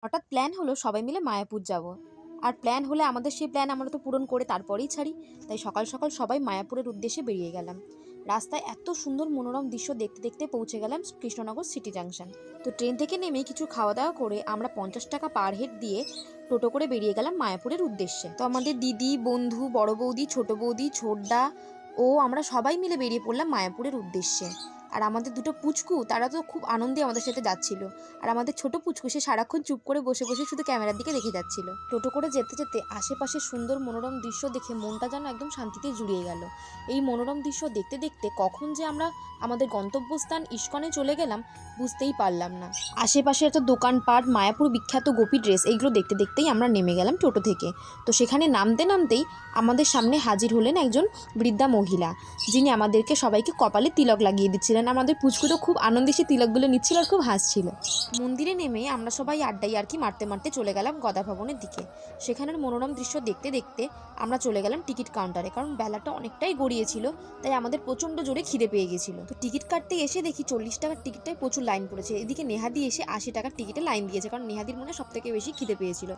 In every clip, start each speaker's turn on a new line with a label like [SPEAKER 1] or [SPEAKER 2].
[SPEAKER 1] হঠাৎ প্ল্যান হলো সবাই মিলে মায়াপুর যাব। আর প্ল্যান হলে আমাদের সেই প্ল্যান আমরা তো পূরণ করে তারপরেই ছাড়ি। তাই সকাল সকাল সবাই মায়াপুরের উদ্দেশ্যে বেরিয়ে গেলাম। রাস্তায় এত সুন্দর মনোরম দৃশ্য দেখতে দেখতে পৌঁছে গেলাম কৃষ্ণনগর সিটি জাংশন। তো ট্রেন থেকে নেমে কিছু খাওয়া দাওয়া করে আমরা 50 টাকা পার হেড দিয়ে টোটো করে বেরিয়ে গেলাম মায়াপুরের উদ্দেশ্যে। তো আমাদের দিদি, বন্ধু, বড় বৌদি, ছোট বৌদি, ছোটদা ও আমরা সবাই মিলে বেরিয়ে পড়লাম মায়াপুরের উদ্দেশ্যে। আর আমাদের দুটো পুচকু তারা তো খুব আনন্দে আমাদের সাথে যাচ্ছিল। আর আমাদের ছোট পুচকু সে সারাক্ষণ চুপ করে বসে বসে শুধু ক্যামেরার দিকে দেখে যাচ্ছিল। টোটো করে যেতে যেতে আশেপাশে সুন্দর মনোরম দৃশ্য দেখে মনটা যেন একদম শান্তিতে জুড়িয়ে গেল। এই মনোরম দৃশ্য দেখতে দেখতে কখন যে আমরা আমাদের গন্তব্যস্থান ইস্কনে চলে গেলাম বুঝতেই পারলাম না। আশেপাশে এত দোকানপাট, মায়াপুর বিখ্যাত গোপী ড্রেস, এইগুলো দেখতে দেখতেই আমরা নেমে গেলাম টোটো থেকে। তো সেখানে নামতে নামতেই আমাদের সামনে হাজির হলেন একজন বৃদ্ধা মহিলা, যিনি আমাদেরকে সবাইকে কপালে তিলক লাগিয়ে দিচ্ছিলেন। আমাদের পুচকু তো খুব আনন্দে সে তিলকগুলো নিচ্ছিল আর খুব হাসছিল। মন্দিরে নেমে আমরা সবাই আড্ডাই আর কি মারতে মারতে চলে গেলাম গদা ভবনের দিকে। সেখানের মনোরম দৃশ্য দেখতে দেখতে আমরা চলে গেলাম টিকিট কাউন্টারে, কারণ বেলাটা অনেকটাই গড়িয়েছিল, তাই আমাদের প্রচণ্ড জোরে খিদে পেয়ে গেছিলো। তো টিকিট কাটতে এসে দেখি 40 টাকার টিকিটটায় প্রচুর লাইন পড়েছে। এদিকে নেহাদি এসে 80 টাকার টিকিটে লাইন দিয়েছে, কারণ নেহাদির মনে সব থেকে বেশি খিদে পেয়েছিল।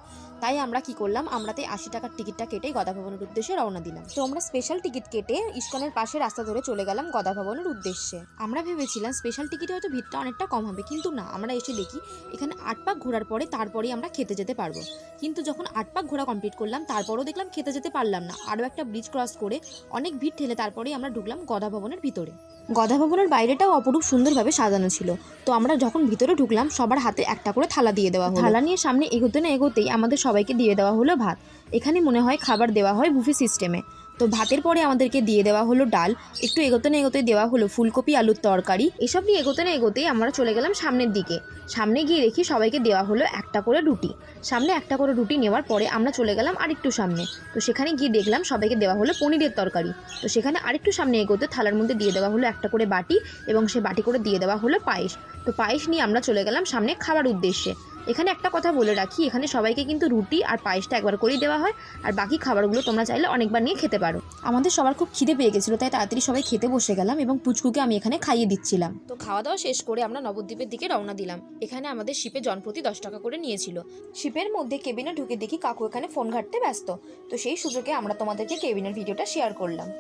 [SPEAKER 1] তাই আমরা কি করলাম, আমরা তাই 80 টাকার টিকিটটা কেটে গদা ভবনের উদ্দেশ্যে রওনা দিলাম। তো আমরা স্পেশাল টিকিট কেটে ইস্কনের পাশে রাস্তা ধরে চলে গেলাম গদা ভবনের উদ্দেশ্যে। আমরা ভেবেছিলাম স্পেশাল টিকিটে হয়তো ভিড়টা অনেকটা কম হবে, কিন্তু না, আমরা এসে দেখি এখানে 8 পাক ঘোরার পরে তারপরেই আমরা খেতে যেতে পারবো। কিন্তু যখন 8 পাক ঘোরা কমপ্লিট করলাম তারপরেও দেখলাম খেতে যেতে পারলাম না। আরও একটা ব্রিজ ক্রস করে অনেক ভিড় ঠেলে তারপরেই আমরা ঢুকলাম গদা ভবনের ভিতরে। গদা ভবনের বাইরেটাও অপরূপ সুন্দরভাবে সাজানো ছিল। তো আমরা যখন ভিতরে ঢুকলাম সবার হাতে একটা করে থালা দিয়ে দেওয়া হলো। থালা নিয়ে সামনে এগোতে না এগোতেই আমাদের সবাইকে দিয়ে দেওয়া হলো ভাত। এখানে মনে হয় খাবার দেওয়া হয় বুফে সিস্টেমে। তো ভাতের পরে আমাদেরকে দিয়ে দেওয়া হলো ডাল, একটু এগোতে না এগোতে দেওয়া হলো ফুলকপি আলুর তরকারি। এসব নিয়ে এগোতে না এগোতেই আমরা চলে গেলাম সামনের দিকে। সামনে গিয়ে দেখি সবাইকে দেওয়া হলো একটা করে রুটি। সামনে একটা করে রুটি নেওয়ার পরে আমরা চলে গেলাম আরেকটু সামনে। তো সেখানে গিয়ে দেখলাম সবাইকে দেওয়া হলো পনিরের তরকারি। তো সেখানে আরেকটু সামনে এগোতে থালার মধ্যে দিয়ে দেওয়া হলো একটা করে বাটি, এবং সে বাটি করে দিয়ে দেওয়া হলো পায়েস। তো পায়েস নিয়ে আমরা চলে গেলাম সামনে খাবার উদ্দেশ্যে। এখানে একটা কথা বলে রাখি, এখানে সবাইকে কিন্তু রুটি আর পায়েসটা একবার করেই দেওয়া হয়, আর বাকি খাবারগুলো তোমরা চাইলে অনেকবার নিয়ে খেতে পারো। আমাদের সবার খুব খিদে পেয়ে গেছিলো, তাই তাড়াতাড়ি সবাই খেতে বসে গেলাম এবং পুচকুকে আমি এখানে খাইয়ে দিচ্ছিলাম। তো খাওয়া দাওয়া শেষ করে আমরা নবদ্বীপের দিকে রওনা দিলাম। এখানে আমাদের শিপে জনপ্রতি 10 টাকা করে নিয়েছিল। শিপের মধ্যে কেবিনে ঢুকে দেখি কাকু এখানে ফোন ঘাঁটতে ব্যস্ত। তো সেই সুযোগে আমরা তোমাদেরকে কেবিনের ভিডিওটা শেয়ার করলাম।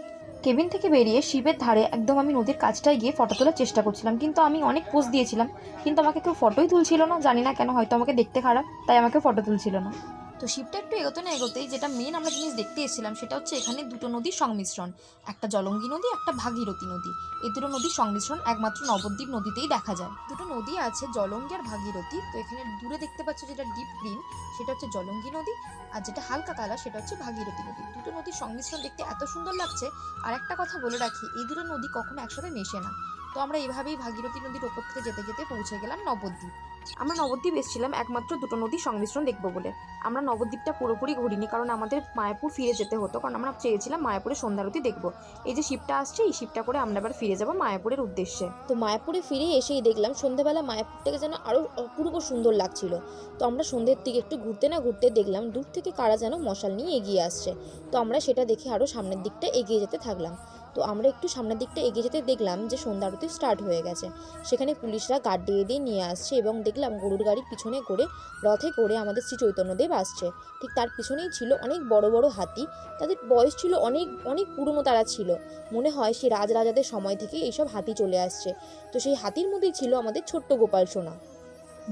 [SPEAKER 1] কেবিন থেকে বেরিয়ে শিপের ধারে একদম আমি নদীর কাছটায় গিয়ে ফটো তোলার চেষ্টা করছিলাম, কিন্তু আমি অনেক পোজ দিয়েছিলাম, কিন্তু আমাকে কেউ ফটোই তুলছিল না। জানি না কেন, হয়তো আমাকে দেখতে খারাপ, তাই আমাকে ফটো তুলছিল না। তো শিপটা একটু এগোতে না এগোতেই যেটা মেন আমরা জিনিস দেখতে এসেছিলাম সেটা হচ্ছে এখানে দুটো নদীর সংমিশ্রণ, একটা জলঙ্গি নদী, একটা ভাগীরথী নদী। এই দুটো নদীর সংমিশ্রণ একমাত্র নবদ্বীপ নদীতেই দেখা যায়। দুটো নদী আছে, জলঙ্গি আর ভাগীরথী। তো এখানে দূরে দেখতে পাচ্ছ যেটা ডিপ গ্রিন, সেটা হচ্ছে জলঙ্গি নদী, আর যেটা হালকা কালার সেটা হচ্ছে ভাগীরথী নদী। দুটো নদীর সংমিশ্রণ দেখতে এত সুন্দর লাগছে। আর একটা কথা বলে রাখি, এই দুটো নদী কখনো একসাথে মেশে না। তো আমরা এইভাবেই ভাগীরথী নদীর ওপর থেকে যেতে যেতে পৌঁছে গেলাম নবদ্বীপ। আমরা নবদ্বীপ এসেছিলাম একমাত্র দুটো নদীর সংমিশ্রণ দেখবো বলে। আমরা নবদ্বীপটা পুরোপুরি ঘুরিনি, কারণ আমাদের মায়াপুর ফিরে যেতে হতো, কারণ আমরা চেয়েছিলাম মায়াপুরে সন্ধ্যারতি দেখবো। এই যে শিপটা আসছে, এই শিপটা করে আমরা আবার ফিরে যাবো মায়াপুরের উদ্দেশ্যে। তো মায়াপুরে ফিরে এসেই দেখলাম সন্ধ্যাবেলা মায়াপুরটাকে যেন আরও অপূর্ব সুন্দর লাগছিল। তো আমরা সন্ধ্যের দিকে একটু ঘুরতে না ঘুরতে দেখলাম দূর থেকে কারা যেন মশাল নিয়ে এগিয়ে আসছে। তো আমরা সেটা দেখে আরও সামনের দিকটা এগিয়ে যেতে থাকলাম। তো আমরা একটু সামনের দিকটা এগিয়ে যেতে দেখলাম যে সন্ধ্যা আরতি স্টার্ট হয়ে গেছে। সেখানে পুলিশরা গার্ড দিয়ে দিয়ে নিয়ে আসছে, এবং দেখলাম গরুর গাড়ির পিছনে করে রথে করে আমাদের শ্রী চৈতন্যদেব আসছে। ঠিক তার পিছনেই ছিল অনেক বড় বড় হাতি। তাদের বয়স ছিল অনেক অনেক পুরনো, তারা ছিল মনে হয় সে রাজরাজাদের সময় থেকে এইসব হাতি চলে আসছে। তো সেই হাতির মধ্যেই ছিল আমাদের ছোট্ট গোপাল সোনা।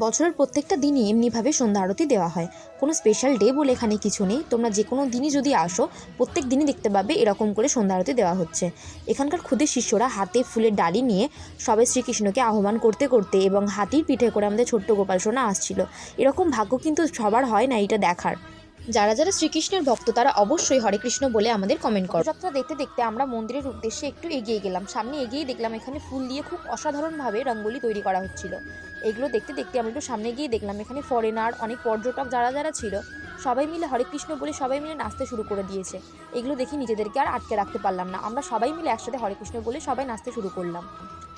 [SPEAKER 1] বছরের প্রত্যেকটা দিনই এমনিভাবে সন্ধ্যা আরতি দেওয়া হয়, কোনো স্পেশাল ডে বলে এখানে কিছু নেই। তোমরা যে কোনো দিনই যদি আসো প্রত্যেক দিনই দেখতে পাবে এরকম করে সন্ধ্যা আরতি দেওয়া হচ্ছে। এখানকার ক্ষুদে শিষ্যরা হাতে ফুলের ডালি নিয়ে সবাই শ্রীকৃষ্ণকে আহ্বান করতে করতে এবং হাতির পিঠে করে আমাদের ছোট্ট গোপাল সোনা আসছিল। এরকম ভাগ্য কিন্তু সবার হয় না এটা দেখার। যারা যারা শ্রীকৃষ্ণের ভক্ত তারা অবশ্যই হরে কৃষ্ণ বলে আমাদের কমেন্ট করো। যাত্রা দেখতে দেখতে আমরা মন্দিরের উদ্দেশ্যে একটু এগিয়ে গেলাম। সামনে এগিয়ে দেখলাম এখানে ফুল দিয়ে খুব অসাধারণভাবে রঙ্গোলি তৈরি করা হচ্ছিল। এগুলো দেখতে দেখতে আমরা একটু সামনে গিয়ে দেখলাম এখানে ফরেনার অনেক পর্যটক যারা যারা ছিল সবাই মিলে হরে কৃষ্ণ বলে সবাই মিলে নাচতে শুরু করে দিয়েছে। এগুলো দেখি নিজেদেরকে আর আটকে রাখতে পারলাম না, আমরা সবাই মিলে একসাথে হরে কৃষ্ণ বলে সবাই নাচতে শুরু করলাম।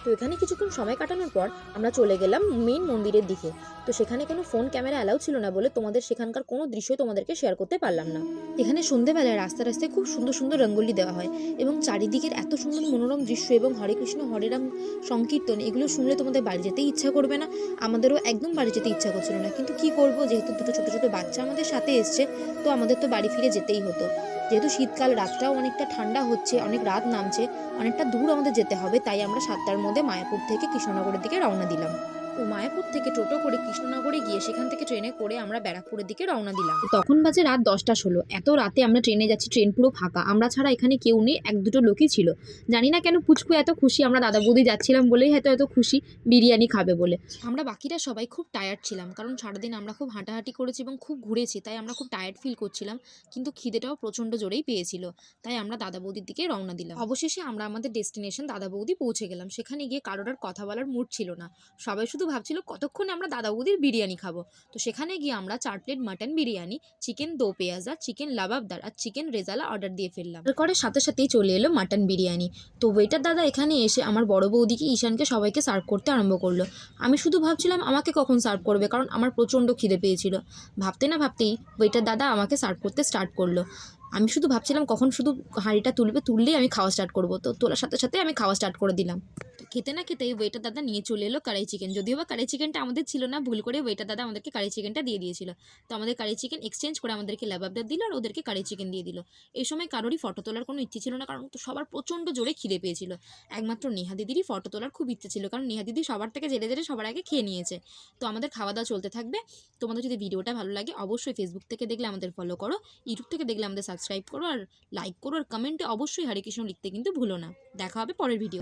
[SPEAKER 1] তো এখানে কিছুক্ষণ সময় কাটানোর পর আমরা চলে গেলাম মেইন মন্দিরের দিকে। তো সেখানে কোনো ফোন ক্যামেরা অ্যালাউ ছিল না বলে তোমাদের সেখানকার কোনো দৃশ্যই তোমাদেরকে শেয়ার করতে পারলাম না। এখানে সন্ধ্যেবেলায় রাস্তায় রাস্তায় খুব সুন্দর সুন্দর রঙ্গোলি দেওয়া হয় এবং চারিদিকের এত সুন্দর মনোরম দৃশ্য এবং হরে কৃষ্ণ হরে রাম সংকীর্তন, এগুলো শুনলে তোমাদের বাড়ি যেতেই ইচ্ছা করবে না। আমাদেরও একদম বাড়ি যেতে ইচ্ছা করছিল না, কিন্তু কি করব, যেহেতু দুটো ছোটো ছোটো বাচ্চা আমাদের সাথে এসছে, তো আমাদের তো বাড়ি ফিরে যেতেই হতো। যেহেতু শীতকাল, রাতটাও অনেকটা ঠান্ডা হচ্ছে, অনেক রাত নামছে, অনেকটা দূর আমাদের যেতে হবে, তাই আমরা 7টার মধ্যে মায়াপুর থেকে কৃষ্ণনগরের দিকে রওনা দিলাম। তো মায়াপুর থেকে টোটো করে কৃষ্ণনগরে গিয়ে সেখান থেকে ট্রেনে করে আমরা ব্যারাকপুরের দিকে রওনা দিলাম। তখন বাজে রাত 10টা 16। এত রাতে আমরা ট্রেনে যাচ্ছি, ট্রেন পুরো ফাঁকা, আমরা ছাড়া এখানে কেউ নেই, 1-2টো লোকই ছিল। জানি না কেন পুচকু এত খুশি, আমরা দাদা বৌদি যাচ্ছিলাম বলেই হয়তো এত খুশি, বিরিয়ানি খাবে বলে। আমরা বাকিরা সবাই খুব টায়ার্ড ছিলাম, কারণ সারাদিন আমরা খুব হাঁটাহাঁটি করেছি এবং খুব ঘুরেছি, তাই আমরা খুব টায়ার্ড ফিল করছিলাম, কিন্তু খিদেটাও প্রচণ্ড জোরেই পেয়েছিল, তাই আমরা দাদা বৌদির দিকে রওনা দিলাম। অবশেষে আমরা আমাদের ডেস্টিনেশন দাদা বৌদি পৌঁছে গেলাম। সেখানে গিয়ে কারোর আর কথা বলার মুড ছিল না, সবাই শুধু ভাবছিল কতক্ষণে আমরা দাদা বৌদির বিরিয়ানি খাবো। তো সেখানে গিয়ে আমরা 4 প্লেট মাটন বিরিয়ানি, চিকেন দো পেঁয়াজা, চিকেন লাবাবদার আর চিকেন রেজালা অর্ডার দিয়ে ফেললাম। এরপরে সাথে সাথেই চলে এলো মাটন বিরিয়ানি। তো ওয়েটার দাদা এখানে এসে আমার বড় বৌদিকে, ঈশানকে সবাইকে সার্ভ করতে আরম্ভ করলো। আমি শুধু ভাবছিলাম আমাকে কখন সার্ভ করবে, কারণ আমার প্রচণ্ড খিদে পেয়েছিল। ভাবতে না ভাবতেই ওয়েটার দাদা আমাকে সার্ভ করতে স্টার্ট করলো। আমি শুধু ভাবছিলাম কখন শুধু হাঁড়িটা তুললেই আমি খাওয়া স্টার্ট করবো। তো তোলার সাথে সাথে আমি খাওয়া স্টার্ট করে দিলাম। তো খেতে না খেতেই ওয়েটার দাদা নিয়ে চলে এলো কারি চিকেন। যদিও বা কারি চিকেনটা আমাদের ছিল না, ভুল করে ওয়েটার দাদা আমাদেরকে কারি চিকেনটা দিয়ে দিয়েছিল। তো আমাদের কারি চিকেন এক্সচেঞ্জ করে আমাদেরকে লাবাবদার দিল আর ওদেরকে কারি চিকেন দিয়ে দিল। এই সময় কারোরই ফটো তোলার কোনো ইচ্ছে ছিল না, কারণ তো সবার প্রচণ্ড জোরে খিদে পেয়েছিল। একমাত্র নেহা দিদিরই ফটো তোলার খুব ইচ্ছে ছিল, কারণ নেহা দিদি সবার থেকে জেলে জেলে সবার আগে খেয়ে নিয়েছে। তো আমাদের খাওয়া দাওয়া চলতে থাকবে। তোমাদের যদি ভিডিওটা ভালো লাগে অবশ্যই ফেসবুক থেকে দেখলে আমাদের ফলো করো, ইউটিউব থেকে দেখলে আমাদের সাবস্ক্রাইব করো, আর লাইক করো, আর কমেন্টে অবশ্যই হরে কৃষ্ণ লিখতে কিন্তু ভুলো না। দেখা হবে পরের ভিডিও।